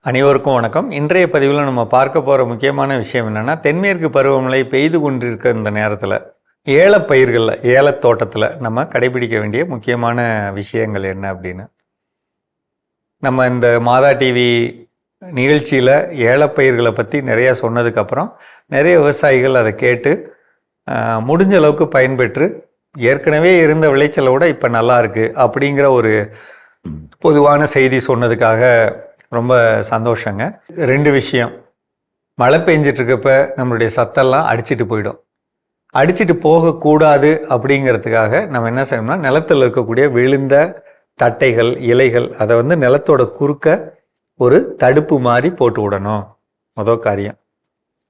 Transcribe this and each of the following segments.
அனைவருக்கும் வணக்கம். இன்றைய பதிவில் நம்ம பார்க்க போகிற முக்கியமான விஷயம் என்னென்னா, தென்மேற்கு பருவமழை பெய்து கொண்டிருக்க இந்த நேரத்தில் ஏலப்பயிர்களில் ஏலத்தோட்டத்தில் நம்ம கடைபிடிக்க வேண்டிய முக்கியமான விஷயங்கள் என்ன அப்படின்னு நம்ம இந்த மாதா டிவி நிகழ்ச்சியில் ஏலப்பயிர்களை பற்றி நிறையா சொன்னதுக்கப்புறம் நிறைய விவசாயிகள் அதை கேட்டு முடிஞ்ச அளவுக்கு பயன்பெற்று ஏற்கனவே இருந்த விளைச்சலை விட இப்போ நல்லா இருக்குது அப்படிங்கிற ஒரு பொதுவான செய்தி சொன்னதுக்காக ரொம்ப சந்தோஷங்க. ரெண்டு விஷயம், மழை பெஞ்சிட்ருக்கப்ப நம்மளுடைய சத்தெல்லாம் அடிச்சிட்டு போயிடும். அடிச்சிட்டு போகக்கூடாது அப்படிங்கிறதுக்காக நம்ம என்ன செய்யணும்னா, நிலத்தில் இருக்கக்கூடிய விழுந்த தட்டைகள் இலைகள் அதை நிலத்தோட குறுக்க ஒரு தடுப்பு மாதிரி போட்டு விடணும். முதல் காரியம்.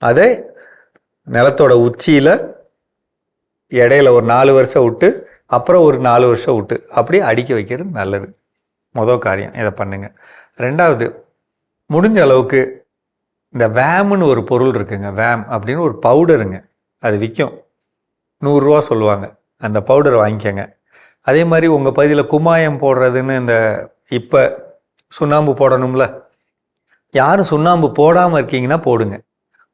அதை நிலத்தோட உச்சியில் இடையில ஒரு 4 வருஷம் விட்டு அப்புறம் ஒரு 4 வருஷம் விட்டு அப்படி அடிக்க வைக்கிறது நல்லது. முதல் காரியம், இதை பண்ணுங்க. ரெண்டாவது, முடிஞ்ச அளவுக்கு இந்த வேம்னு ஒரு பொருள் இருக்குங்க. வேம் அப்படின்னு ஒரு பவுடருங்க, அது விற்கும், 100 ரூபா சொல்லுவாங்க. அந்த பவுடர் வாங்கிக்கோங்க. அதே மாதிரி உங்கள் பகுதியில் குமாயம் போடுறதுன்னு இந்த இப்போ சுண்ணாம்பு போடணும்ல, யாரும் சுண்ணாம்பு போடாமல் இருக்கீங்கன்னா போடுங்க.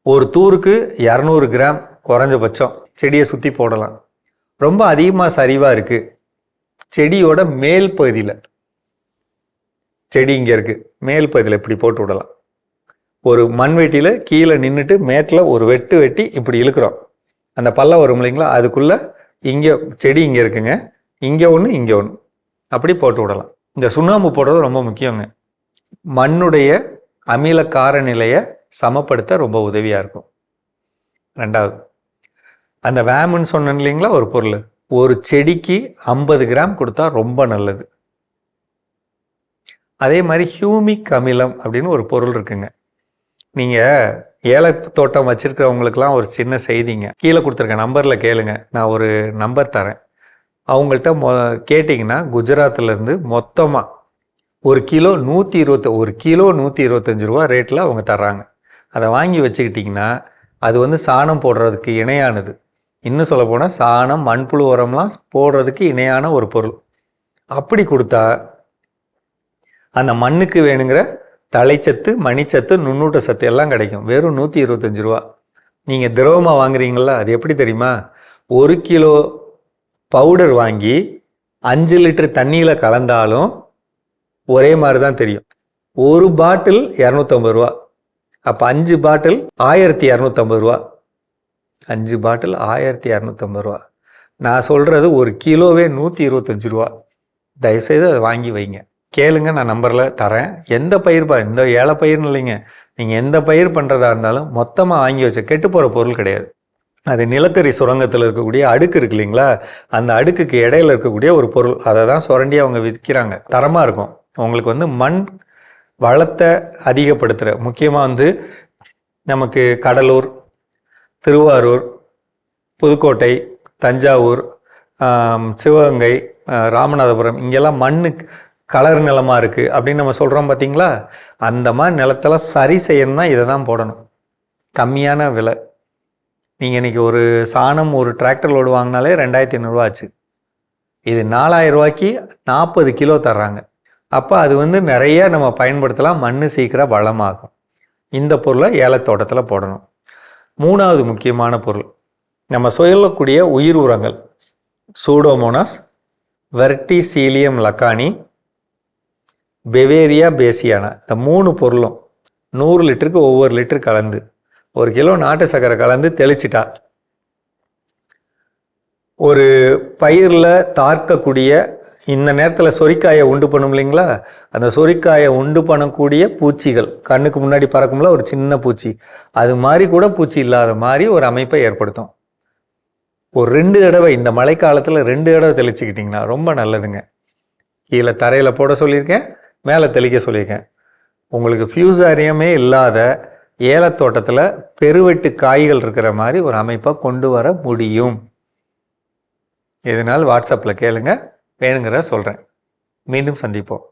ஒரு தூருக்கு 200 கிராம் குறைஞ்சபட்சம் செடியை சுற்றி போடலாம். ரொம்ப அதிகமாக சரிவாக இருக்குது செடியோட மேல் பகுதியில், செடி இங்கே இருக்குது, மேல் பகுதியில் இப்படி போட்டு விடலாம். ஒரு மண்வெட்டியில் கீழே நின்றுட்டு மேட்டில் ஒரு வெட்டு வெட்டி இப்படி இழுக்கிறோம், அந்த பள்ளம் வரும் இல்லைங்களா, அதுக்குள்ளே இங்கே செடி இங்கே இருக்குங்க, இங்கே ஒன்று இங்கே ஒன்று, அப்படி போட்டு விடலாம். இந்த சுண்ணாம்பு போடுறது ரொம்ப முக்கியங்க. மண்ணுடைய அமில கார நிலையை சமப்படுத்த ரொம்ப உதவியாக இருக்கும். ரெண்டாவது, அந்த வேம்னு சொன்னேன் இல்லைங்களா, ஒரு பொருள், ஒரு செடிக்கு 50 கிராம் கொடுத்தா ரொம்ப நல்லது. அதே மாதிரி ஹியூமிக் அமிலம் அப்படின்னு ஒரு பொருள் இருக்குங்க. நீங்கள் ஏல தோட்டம் வச்சுருக்கிறவங்களுக்கெல்லாம் ஒரு சின்ன செய்திங்க, கீழே கொடுத்துருக்க நம்பரில் கேளுங்க, நான் ஒரு நம்பர் தரேன். அவங்கள்ட்ட கேட்டிங்கன்னா குஜராத்லேருந்து மொத்தமாக ஒரு கிலோ 125 ரூபா ரேட்டில் அவங்க தர்றாங்க. அதை வாங்கி வச்சுக்கிட்டிங்கன்னா அது சாணம் போடுறதுக்கு இணையானது. இன்னும் சொல்ல போனால் சாணம் மண்புழு உரம்லாம் போடுறதுக்கு இணையான ஒரு பொருள். அப்படி கொடுத்தா அந்த மண்ணுக்கு வேணுங்கிற தலைச்சத்து மணிச்சத்து நுண்ணூட்ட சத்து எல்லாம் கிடைக்கும். வெறும் 125 ரூபா. நீங்கள் திரவமாக வாங்குறீங்களா, அது எப்படி தெரியுமா, 1 கிலோ பவுடர் வாங்கி 5 லிட்டர் தண்ணியில் கலந்தாலும் ஒரே மாதிரி தான் தெரியும். ஒரு பாட்டில் 250 ரூபா. அப்போ 5 பாட்டில் 1250 ரூபா. 5 பாட்டில் 1250 ரூபா. நான் சொல்கிறது ஒரு கிலோவே 125 ரூபா. தயவுசெய்து அதை வாங்கி வைங்க. கேளுங்க, நான் நம்பரில் தரேன். எந்த பயிர் இந்த ஏல பயிர்னு இல்லைங்க, நீங்கள் எந்த பயிர் பண்ணுறதா இருந்தாலும் மொத்தமாக வாங்கி வச்ச கெட்டு போகிற பொருள் கிடையாது. அது நிலக்கரி சுரங்கத்தில் இருக்கக்கூடிய அடுக்கு இருக்கு இல்லைங்களா, அந்த அடுக்குக்கு இடையில இருக்கக்கூடிய ஒரு பொருள், அதை தான் சுரண்டி அவங்க விற்கிறாங்க. தரமாக இருக்கும். உங்களுக்கு மண் வளத்தை அதிகப்படுத்துகிற, முக்கியமாக நமக்கு கடலூர், திருவாரூர், புதுக்கோட்டை, தஞ்சாவூர், சிவகங்கை, ராமநாதபுரம், இங்கெல்லாம் மண்ணு கலர் நிலமாக இருக்குது அப்படின்னு நம்ம சொல்கிறோம் பார்த்தீங்களா, அந்த மாதிரி நிலத்தெல்லாம் சரி செய்யணும்னா இதை தான் போடணும். கம்மியான விலை. நீங்கள் இன்றைக்கி ஒரு சாணம் ஒரு டிராக்டர் லோடு வாங்கினாலே 2500 ஆச்சு. இது 4000 ரூபாய்க்கு 40 கிலோ தர்றாங்க. அப்போ அது நிறைய நம்ம பயன்படுத்தலாம், மண் சீக்கிரம் வளமாகும். இந்த பொருளை ஏலத்தோட்டத்தில் போடணும். மூணாவது முக்கியமான பொருள், நம்ம சொல்லக்கூடிய உயிர் உரங்கள், சூடோமோனாஸ், வெர்டிசீலியம் லக்கானி, பெவேரியா பேசியானா, இந்த 3 பொருளும் 100 லிட்டருக்கு ஒவ்வொரு லிட்டர் கலந்து 1 கிலோ நாட்டு சர்க்கரை கலந்து தெளிச்சிட்டா, ஒரு பயிரில் தாக்கக்கூடிய இந்த நேரத்தில் சொரிக்காயை உண்டு பண்ணும் இல்லைங்களா, அந்த சொரிக்காயை உண்டு பண்ணக்கூடிய பூச்சிகள், கண்ணுக்கு முன்னாடி பறக்கும்ல ஒரு சின்ன பூச்சி, அது மாதிரி கூட பூச்சி இல்லாத மாதிரி ஒரு அமைப்பை ஏற்படுத்தும். ஒரு 2 தடவை இந்த மழைக்காலத்தில் 2 தடவை தெளிச்சுக்கிட்டிங்கன்னா ரொம்ப நல்லதுங்க. கீழே தரையில் போட சொல்லியிருக்கேன், மேலே தெளிக்க சொல்லியிருக்கேன். உங்களுக்கு ஃபியூசாரியமே இல்லாத ஏலத்தோட்டத்தில் பெருவெட்டு காய்கள் இருக்கிற மாதிரி ஒரு அமைப்பை கொண்டு வர முடியும். இதனால் வாட்ஸ்அப்பில் கேளுங்க, வேணுங்கிற சொல்கிறேன். மீண்டும் சந்திப்போம்.